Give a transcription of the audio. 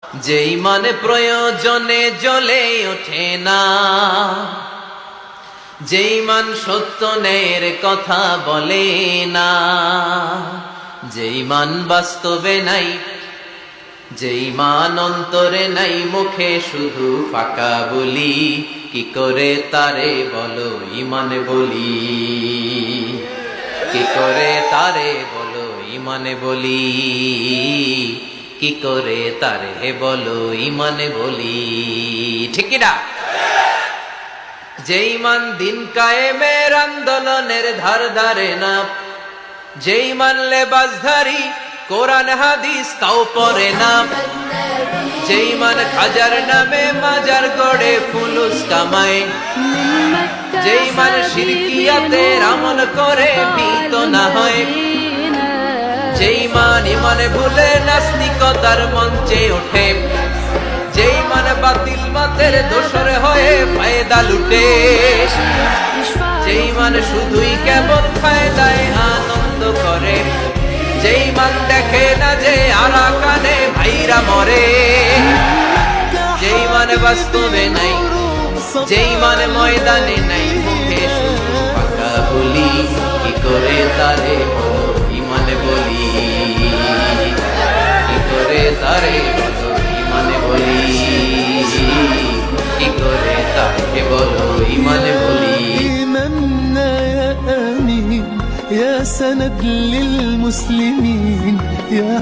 যেই মানে প্রয়োজনে জ্বলে ওঠে না, যেই মান সত্য ন্যায়ের কথা বলে না, যেই মান বাস্তবে নাই, যেই মান অন্তরে নাই, মুখে শুধু ফাঁকা বলি, কি করে তারে বলো ঈমান বলি, কি করে তারে বলো ঈমান বলি, কি করে তারে বলো ঈমান বলি। ঠিক না? যেই মান দিন কায়েমের আন্দোলনের ধার ধারে না, যেই মানলে বাজধারী কোরআন হাদিস তাও পড়ে না, যেই মান খাজার নামে মাজার গড়ে ফুলুস কামায়, যেই মান শিরকিয়াতের আমল করে ভীত না হয়, যেই মান ইমানে ভুলে নাস্তিকতার মঞ্চে ওঠে, যেই মান বাতিল মাতের দোসর হয়ে ফায়দা লুটে, যেই মান শুধুই কেবল ফায়দায় আনন্দ করে, যেই মান দেখে না যে আরাকানে ভাইরা মরে, যেই মান বাস্তবে নাই, যেই মান ময়দানে নাই, মুখে শুধু ফাঁকা বলি, কি করে তারে বলো ঈমান বলি, কি করে তারে বলো ঈমান বলি, কি করে তারে বলো ঈমান বলি। يا سند للمسلمين يا